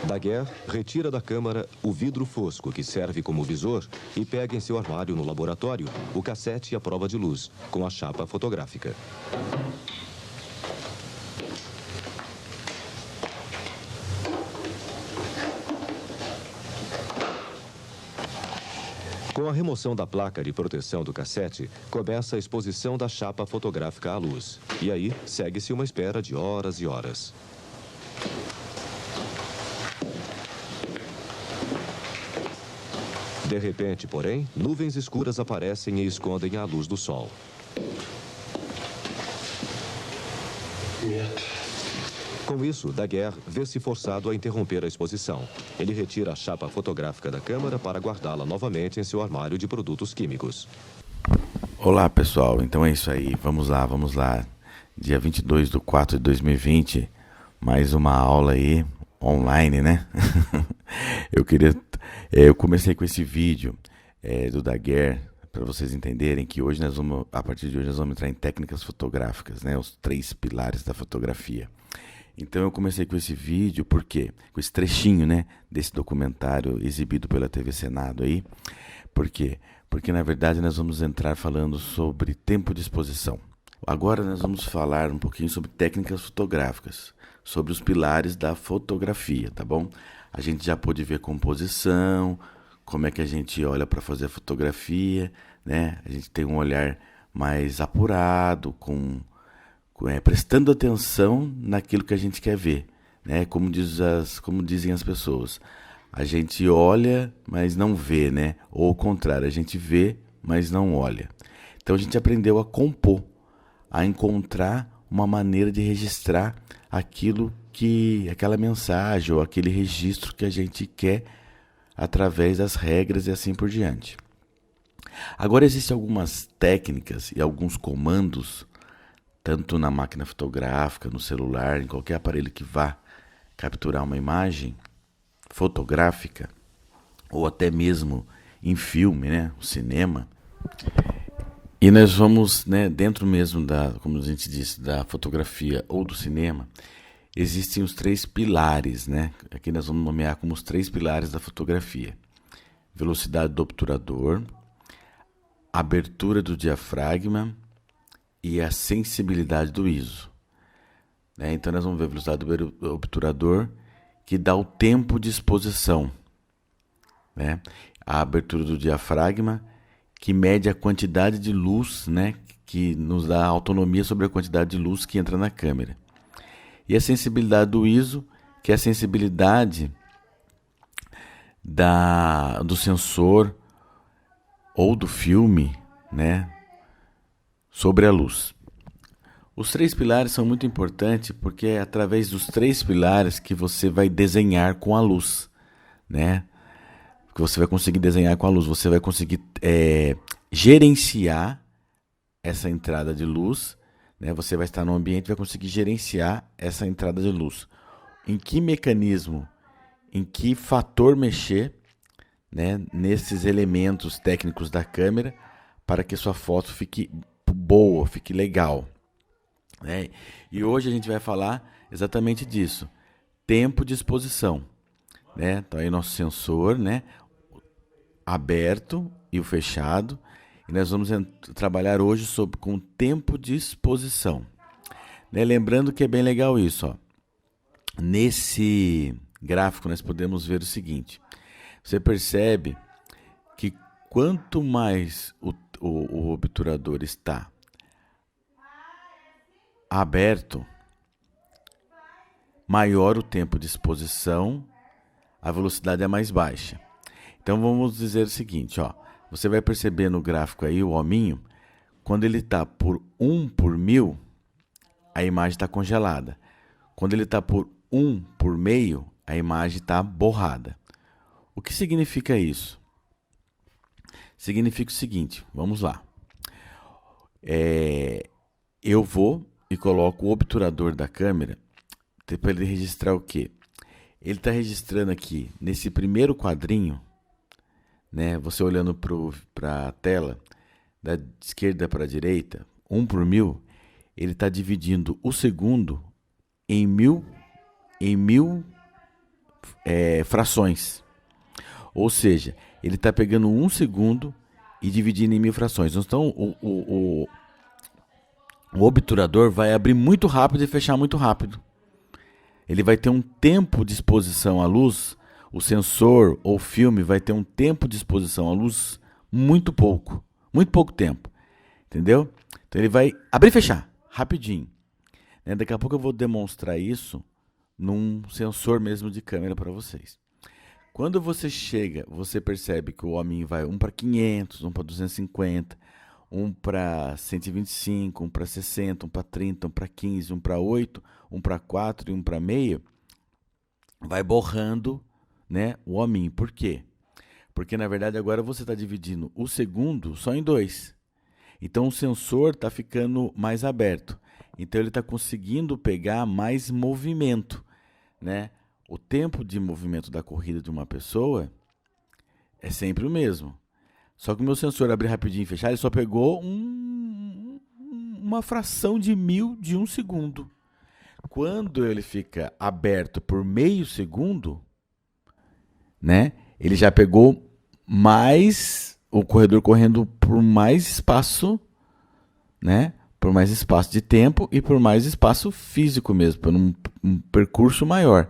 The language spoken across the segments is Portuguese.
Daguerre retira da câmara o vidro fosco que serve como visor e pega em seu armário no laboratório o cassete e a prova de luz, com a chapa fotográfica. Com a remoção da placa de proteção do cassete, começa a exposição da chapa fotográfica à luz. E aí, segue-se uma espera de horas e horas. De repente, porém, nuvens escuras aparecem e escondem a luz do sol. Com isso, Daguerre vê-se forçado a interromper a exposição. Ele retira a chapa fotográfica da câmara para guardá-la novamente em seu armário de produtos químicos. Olá, pessoal. Então é isso aí. Vamos lá. Dia 22/4/2020, mais uma aula aí, online, né? Eu comecei com esse vídeo do Daguerre, para vocês entenderem que hoje a partir de hoje nós vamos entrar em técnicas fotográficas, né? Os 3 pilares da fotografia. Então eu comecei com esse vídeo, por quê? Com esse trechinho, né, desse documentário exibido pela TV Senado aí. Por quê? Porque na verdade nós vamos entrar falando sobre tempo de exposição. Agora nós vamos falar um pouquinho sobre técnicas fotográficas, sobre os pilares da fotografia, tá bom? A gente já pôde ver composição, como é que a gente olha para fazer a fotografia, né? A gente tem um olhar mais apurado, prestando atenção naquilo que a gente quer ver, né? Como dizem as pessoas, a gente olha, mas não vê, né? Ou ao contrário, a gente vê, mas não olha. Então a gente aprendeu a compor, a encontrar uma maneira de registrar aquela mensagem ou aquele registro que a gente quer através das regras e assim por diante. Agora existem algumas técnicas e alguns comandos, tanto na máquina fotográfica, no celular, em qualquer aparelho que vá capturar uma imagem fotográfica, ou até mesmo em filme, né, o cinema. E nós vamos, né, dentro mesmo como a gente disse, da fotografia ou do cinema, existem os 3 pilares, né? Aqui nós vamos nomear como os 3 pilares da fotografia: velocidade do obturador, abertura do diafragma e a sensibilidade do ISO. Então nós vamos ver a velocidade do obturador, que dá o tempo de exposição, né? A abertura do diafragma, que mede a quantidade de luz, né? Que nos dá autonomia sobre a quantidade de luz que entra na câmera. E a sensibilidade do ISO, que é a sensibilidade do sensor ou do filme, né, sobre a luz. Os 3 pilares são muito importantes porque é através dos 3 pilares que você vai desenhar com a luz, né? Que você vai conseguir desenhar com a luz, você vai conseguir gerenciar essa entrada de luz, né? Você vai estar no ambiente e vai conseguir gerenciar essa entrada de luz. Em que mecanismo, em que fator mexer, né, nesses elementos técnicos da câmera para que sua foto fique boa, fique legal, né? E hoje a gente vai falar exatamente disso, tempo de exposição, né? Então aí nosso sensor, né, aberto e o fechado, e nós vamos trabalhar hoje com tempo de exposição, né? Lembrando que é bem legal isso, ó. Nesse gráfico nós podemos ver o seguinte: você percebe que quanto mais o obturador está aberto, maior o tempo de exposição, a velocidade é mais baixa. Então vamos dizer o seguinte, ó, você vai perceber no gráfico aí o hominho, quando ele está por 1/1000, a imagem está congelada. Quando ele está por 1/1000, a imagem está borrada. O que significa isso? Significa o seguinte, vamos lá. Eu vou e coloco o obturador da câmera para ele registrar o quê? Ele está registrando aqui, nesse primeiro quadrinho, né, você olhando para a tela, da esquerda para a direita, 1/1000, ele está dividindo o segundo em mil frações. Ou seja, ele está pegando 1 segundo e dividindo em 1000 frações. Então, o obturador vai abrir muito rápido e fechar muito rápido. Ele vai ter um tempo de exposição à luz, o sensor ou filme vai ter um tempo de exposição à luz muito pouco tempo, entendeu? Então ele vai abrir e fechar, rapidinho. Daqui a pouco eu vou demonstrar isso num sensor mesmo de câmera para vocês. Quando você chega, você percebe que o homem vai 1 para 500, 1 para 250, 1 para 125, 1 para 60, 1 para 30, 1 para 15, 1 para 8, 1 para 4 e 1 para meio, vai borrando, né, o hominho. Por quê? Porque, na verdade, agora você está dividindo o segundo só em 2. Então, o sensor está ficando mais aberto. Então, ele está conseguindo pegar mais movimento, né? O tempo de movimento da corrida de uma pessoa é sempre o mesmo. Só que o meu sensor abrir rapidinho e fechar, ele só pegou uma fração de 1000 de 1 segundo. Quando ele fica aberto por meio segundo, né, ele já pegou mais, o corredor correndo por mais espaço, né, por mais espaço de tempo e por mais espaço físico mesmo, por um percurso maior.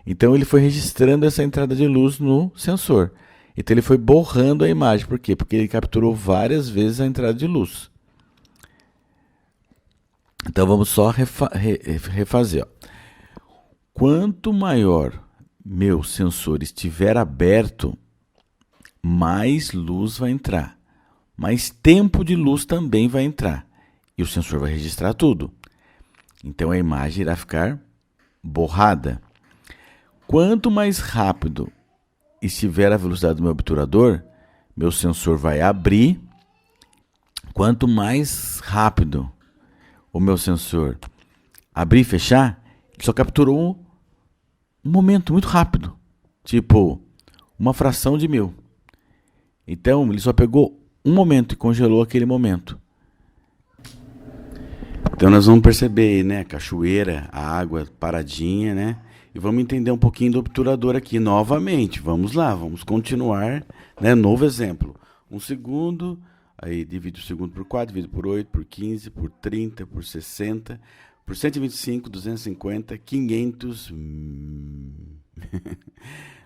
Então ele foi registrando essa entrada de luz no sensor. Então ele foi borrando a imagem. Por quê? Porque ele capturou várias vezes a entrada de luz. Então vamos só refazer. Ó. Quanto maior meu sensor estiver aberto, mais luz vai entrar. Mais tempo de luz também vai entrar. E o sensor vai registrar tudo. Então a imagem irá ficar borrada. Quanto mais rápido estiver a velocidade do meu obturador, meu sensor vai abrir. Quanto mais rápido o meu sensor abrir e fechar, ele só capturou um momento muito rápido, tipo uma fração de 1000. Então ele só pegou um momento e congelou aquele momento. Então nós vamos perceber, né, a cachoeira, a água paradinha, né? E vamos entender um pouquinho do obturador aqui novamente. Vamos lá, vamos continuar, né? Novo exemplo. 1 segundo, aí divide o segundo por 4, divide por 8, por 15, por 30, por 60, por 125, 250, 500.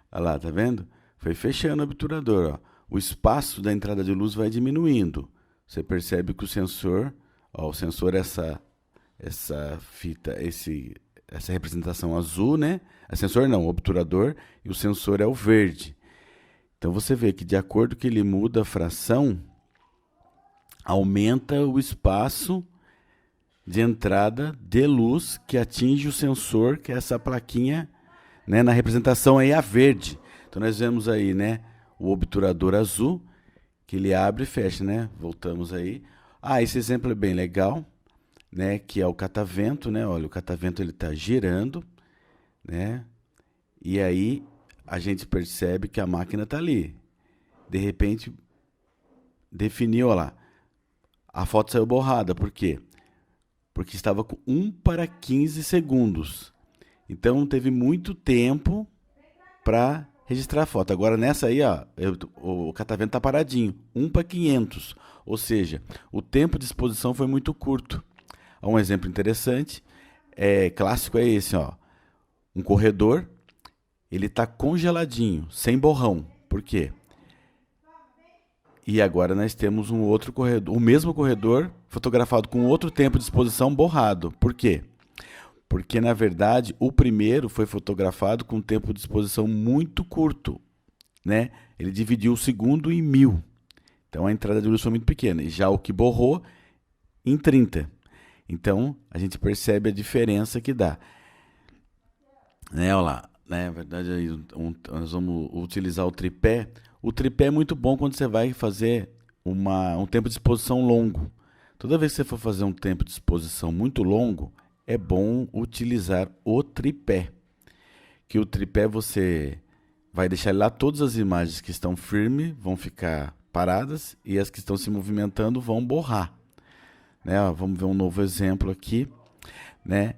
Olha lá, tá vendo? Foi fechando o obturador, ó. O espaço da entrada de luz vai diminuindo. Você percebe que o sensor, ó, essa fita, essa representação azul, né? O sensor não, o obturador, e o sensor é o verde. Então você vê que de acordo que ele muda a fração, aumenta o espaço de entrada de luz que atinge o sensor, que é essa plaquinha, né? Na representação aí a verde. Então nós vemos aí, né, o obturador azul, que ele abre e fecha, né? Voltamos aí. Esse exemplo é bem legal, né, que é o catavento, né? Olha, o catavento ele está girando, né? E aí a gente percebe que a máquina está ali. De repente definiu, olha lá, a foto saiu borrada. Por quê? Porque estava com 1 para 15 segundos. Então teve muito tempo para registrar a foto. Agora nessa aí, ó, o catavento está paradinho, 1 para 500. Ou seja, o tempo de exposição foi muito curto. Um exemplo interessante, clássico é esse, ó. Um corredor, ele está congeladinho, sem borrão. Por quê? E agora nós temos um outro corredor, o mesmo corredor, fotografado com outro tempo de exposição borrado. Por quê? Porque, na verdade, o primeiro foi fotografado com um tempo de exposição muito curto, né? Ele dividiu o segundo em 1000. Então, a entrada de luz foi muito pequena. E já o que borrou, em 30. Então, a gente percebe a diferença que dá. Né, olha lá, né, na verdade, nós vamos utilizar o tripé. O tripé é muito bom quando você vai fazer um tempo de exposição longo. Toda vez que você for fazer um tempo de exposição muito longo, é bom utilizar o tripé. Que o tripé você vai deixar lá, todas as imagens que estão firmes vão ficar paradas e as que estão se movimentando vão borrar. Né? Vamos ver um novo exemplo aqui, né?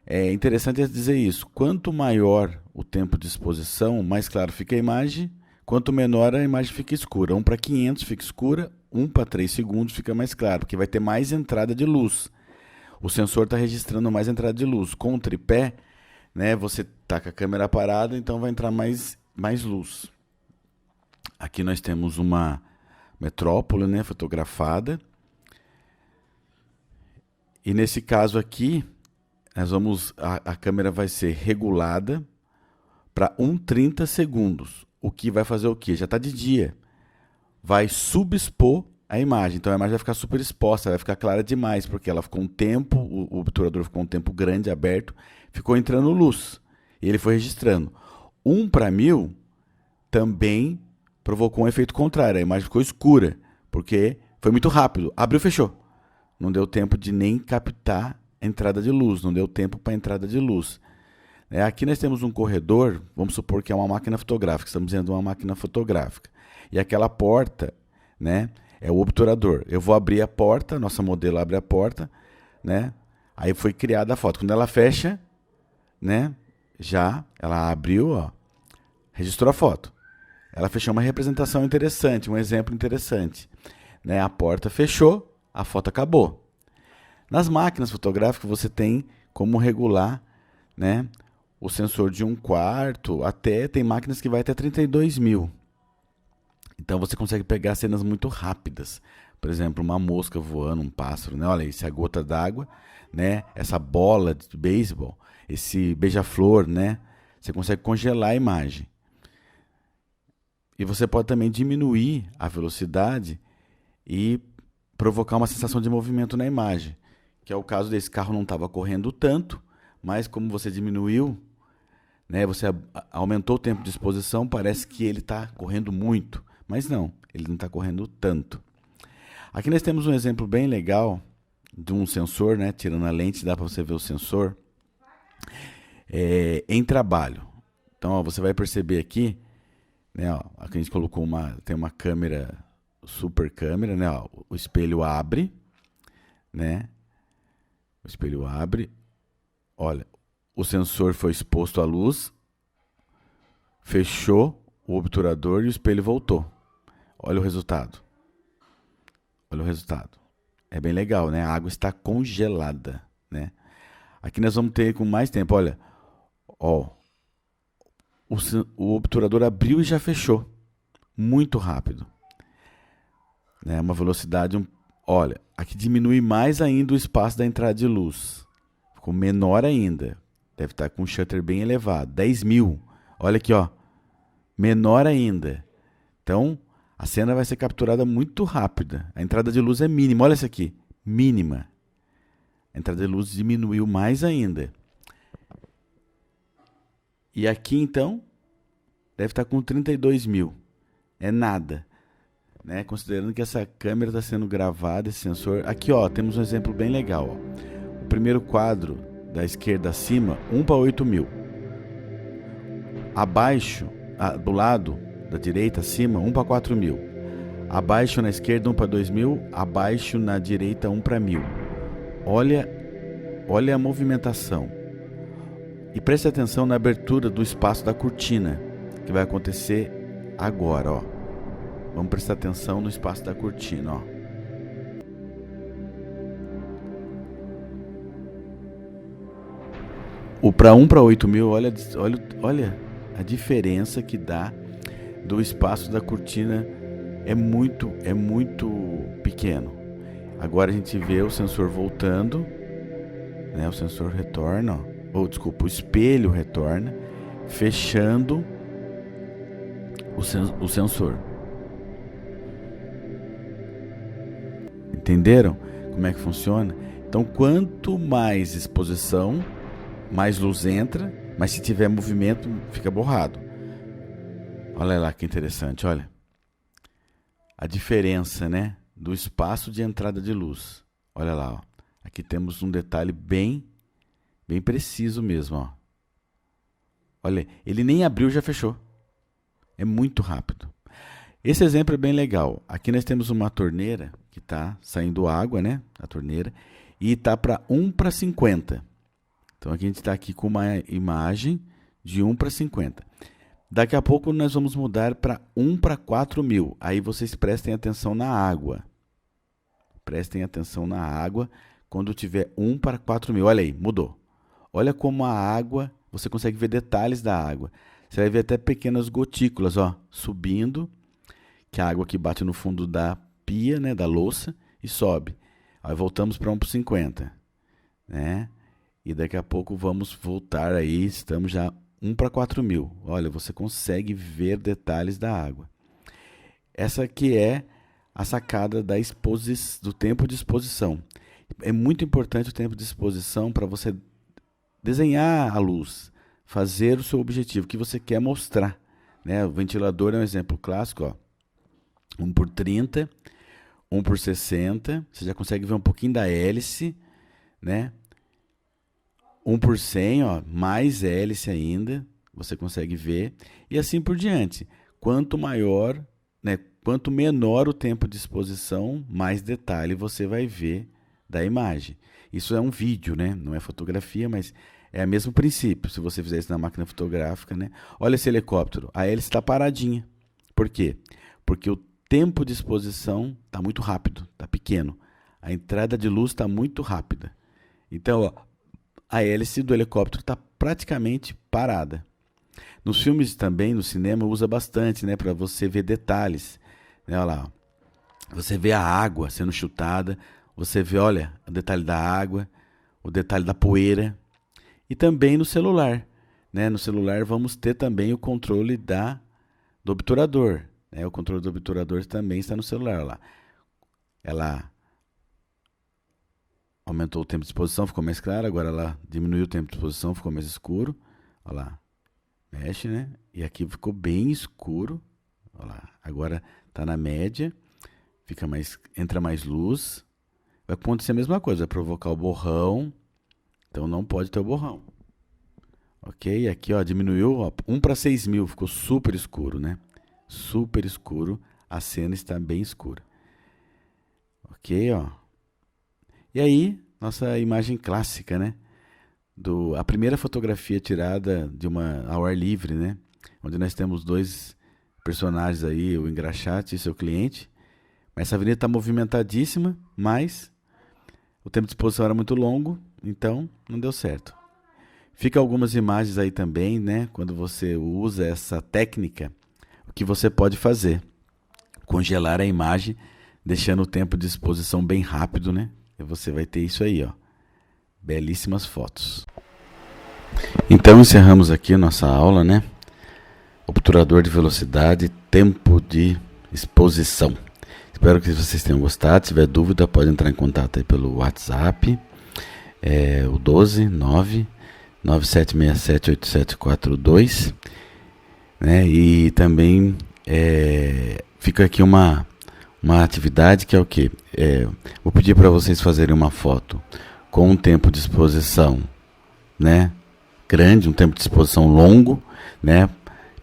é interessante dizer isso. Quanto maior o tempo de exposição, mais claro fica a imagem. Quanto menor a imagem fica escura. 1 para 500 fica escura, 1 para 3 segundos fica mais claro, porque vai ter mais entrada de luz. O sensor está registrando mais entrada de luz. Com o tripé, né, você está com a câmera parada, então vai entrar mais luz. Aqui nós temos uma metrópole, né, fotografada. E nesse caso aqui, a câmera vai ser regulada para 1,30 segundos. O que vai fazer o quê? Já está de dia. Vai subexpor a imagem. Então a imagem vai ficar super exposta, vai ficar clara demais, porque ela ficou o obturador ficou um tempo grande, aberto, ficou entrando luz. E ele foi registrando. 1 para 1000 também provocou um efeito contrário. A imagem ficou escura, porque foi muito rápido. Abriu, fechou. Não deu tempo de nem captar a entrada de luz, não deu tempo para a entrada de luz. Aqui nós temos um corredor, vamos supor que é uma máquina fotográfica, estamos dizendo uma máquina fotográfica. E aquela porta, né, é o obturador. Eu vou abrir a porta, nossa modelo abre a porta, né, aí foi criada a foto. Quando ela fecha, né, ela abriu, ó, registrou a foto. Ela fechou uma representação interessante, um exemplo interessante. Né, a porta fechou, a foto acabou. Nas máquinas fotográficas você tem como regular, né, o sensor de 1/4, tem máquinas que vai até 32.000. Então você consegue pegar cenas muito rápidas. Por exemplo, uma mosca voando, um pássaro, né? Olha isso, a gota d'água, né? Essa bola de beisebol, esse beija-flor, né? Você consegue congelar a imagem. E você pode também diminuir a velocidade e provocar uma sensação de movimento na imagem, que é o caso desse carro. Não estava correndo tanto, mas como você diminuiu, né, você aumentou o tempo de exposição, parece que ele está correndo muito, mas não, ele não está correndo tanto. Aqui nós temos um exemplo bem legal de um sensor, né, tirando a lente, dá para você ver o sensor em trabalho. Então, ó, você vai perceber aqui, né, ó, aqui a gente colocou tem uma câmera, super câmera, né, ó, o espelho abre, né, o espelho abre, olha, o sensor foi exposto à luz, fechou o obturador e o espelho voltou. Olha o resultado. Olha o resultado. É bem legal, né? A água está congelada, né? Aqui nós vamos ter com mais tempo. Olha, ó, o obturador abriu e já fechou. Muito rápido. Né? Uma velocidade... Olha, aqui diminui mais ainda o espaço da entrada de luz. Ficou menor ainda. Deve estar com um shutter bem elevado. 10.000. Olha aqui, ó. Menor ainda. Então, a cena vai ser capturada muito rápida. A entrada de luz é mínima. Olha isso aqui. Mínima. A entrada de luz diminuiu mais ainda. E aqui, então, deve estar com 32.000. É nada. Né? Considerando que essa câmera está sendo gravada, esse sensor... Aqui, ó, temos um exemplo bem legal. Ó. O primeiro quadro da esquerda acima, 1 para 8.000. Abaixo, do lado da direita acima, 1 para 4.000. Abaixo na esquerda, 1 para 2.000. Abaixo na direita, 1 para 1.000. Olha a movimentação. E preste atenção na abertura do espaço da cortina, que vai acontecer agora, ó. Vamos prestar atenção no espaço da cortina, ó. O para 1 para 8.000, olha a diferença que dá do espaço da cortina. É muito pequeno. Agora a gente vê o sensor voltando, né? O sensor retorna, ó. O espelho retorna, fechando o sensor. Entenderam como é que funciona? Então, quanto mais exposição, mais luz entra, mas se tiver movimento, fica borrado. Olha lá que interessante, olha. A diferença, né, do espaço de entrada de luz. Olha lá, ó. Aqui temos um detalhe bem preciso mesmo, ó. Olha, ele nem abriu, já fechou. É muito rápido. Esse exemplo é bem legal. Aqui nós temos uma torneira que está saindo água, né, a torneira, e está para 1 para 50. Então aqui a gente está aqui com uma imagem de 1 para 50. Daqui a pouco nós vamos mudar para 1 para 4.000. Aí vocês prestem atenção na água. Prestem atenção na água quando tiver 1 para 4.000. Olha aí, mudou. Olha como a água, você consegue ver detalhes da água. Você vai ver até pequenas gotículas, ó, subindo, que a água que bate no fundo da pia, né, da louça, e sobe. Aí voltamos para 1 para 50, né? E daqui a pouco vamos voltar aí, estamos já 1 para 4.000. Olha, você consegue ver detalhes da água. Essa aqui é a sacada do tempo de exposição. É muito importante o tempo de exposição para você desenhar a luz, fazer o seu objetivo, o que você quer mostrar, né? O ventilador é um exemplo clássico, ó. 1 por 30, 1 por 60, você já consegue ver um pouquinho da hélice, né? 1 por 100, ó, mais hélice ainda, você consegue ver, e assim por diante. Quanto maior, né, quanto menor o tempo de exposição, mais detalhe você vai ver da imagem. Isso é um vídeo, né? Não é fotografia, mas é o mesmo princípio. Se você fizer isso na máquina fotográfica, né? Olha esse helicóptero, a hélice está paradinha. Por quê? Porque o tempo de exposição está muito rápido, está pequeno. A entrada de luz está muito rápida. Então, ó, a hélice do helicóptero está praticamente parada. Nos filmes também, no cinema, usa bastante, né, para você ver detalhes. Né, olha lá, você vê a água sendo chutada, você vê, olha, o detalhe da água, o detalhe da poeira. E também no celular. Né? No celular vamos ter também o controle do obturador. Né? O controle do obturador também está no celular. Olha lá. Ela aumentou o tempo de exposição, ficou mais claro. Agora ela diminuiu o tempo de exposição, ficou mais escuro. Olha lá. Mexe, né? E aqui ficou bem escuro. Olha lá. Agora está na média. Entra mais luz. Vai acontecer a mesma coisa. Vai provocar o borrão. Então não pode ter o borrão. Ok? Aqui, ó, diminuiu, ó, 1 para 6.000. Ficou super escuro, né? Super escuro. A cena está bem escura. Ok, ó. E aí, nossa imagem clássica, né? A primeira fotografia tirada ao ar livre, né? Onde nós temos dois personagens aí, o engraxate e seu cliente. Essa avenida está movimentadíssima, mas o tempo de exposição era muito longo, então não deu certo. Fica algumas imagens aí também, né? Quando você usa essa técnica, o que você pode fazer? Congelar a imagem, deixando o tempo de exposição bem rápido, né? E você vai ter isso aí, ó. Belíssimas fotos. Então encerramos aqui a nossa aula, né? Obturador de velocidade, tempo de exposição. Espero que vocês tenham gostado. Se tiver dúvida, pode entrar em contato aí pelo WhatsApp. O 12997678742, né? E também fica aqui uma atividade que é o quê? Vou pedir para vocês fazerem uma foto com um tempo de exposição, né, grande, um tempo de exposição longo, né,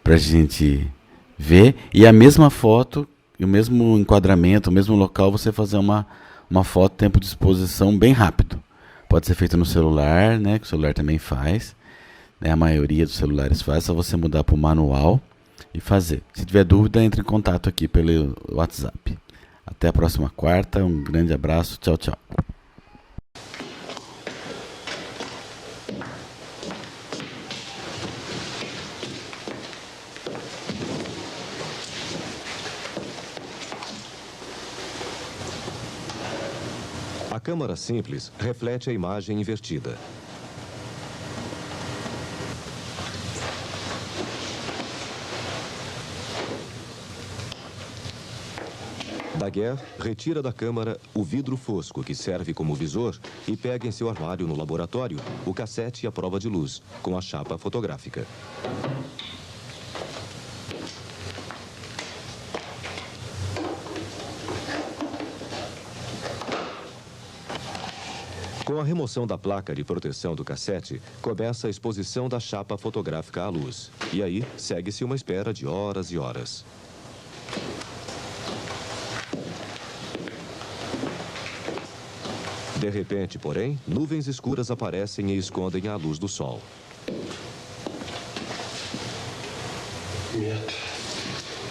para a gente ver, e a mesma foto, e o mesmo enquadramento, o mesmo local, você fazer uma foto, tempo de exposição bem rápido. Pode ser feito no celular, né, que o celular também faz, né, a maioria dos celulares faz, só você mudar para o manual e fazer. Se tiver dúvida, entre em contato aqui pelo WhatsApp. Até a próxima quarta, um grande abraço, tchau, tchau. A câmara simples reflete a imagem invertida. Daguerre retira da câmara o vidro fosco que serve como visor e pega em seu armário no laboratório o cassete e a prova de luz, com a chapa fotográfica. Com a remoção da placa de proteção do cassete, começa a exposição da chapa fotográfica à luz. E aí, segue-se uma espera de horas e horas. De repente, porém, nuvens escuras aparecem e escondem a luz do sol.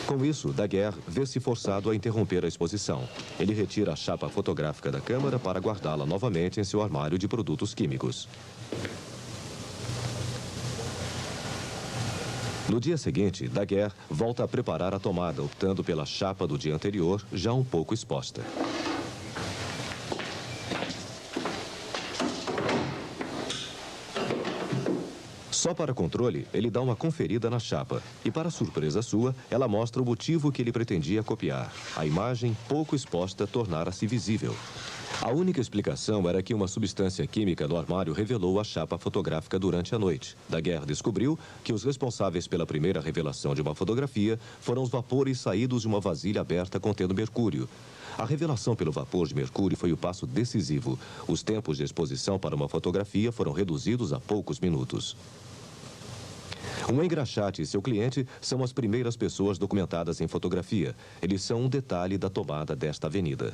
Com isso, Daguerre vê-se forçado a interromper a exposição. Ele retira a chapa fotográfica da câmara para guardá-la novamente em seu armário de produtos químicos. No dia seguinte, Daguerre volta a preparar a tomada, optando pela chapa do dia anterior, já um pouco exposta. Só para controle, ele dá uma conferida na chapa e, para surpresa sua, ela mostra o motivo que ele pretendia copiar. A imagem, pouco exposta, tornara-se visível. A única explicação era que uma substância química no armário revelou a chapa fotográfica durante a noite. Daguerre descobriu que os responsáveis pela primeira revelação de uma fotografia foram os vapores saídos de uma vasilha aberta contendo mercúrio. A revelação pelo vapor de mercúrio foi o passo decisivo. Os tempos de exposição para uma fotografia foram reduzidos a poucos minutos. Um engraxate e seu cliente são as primeiras pessoas documentadas em fotografia. Eles são um detalhe da tomada desta avenida.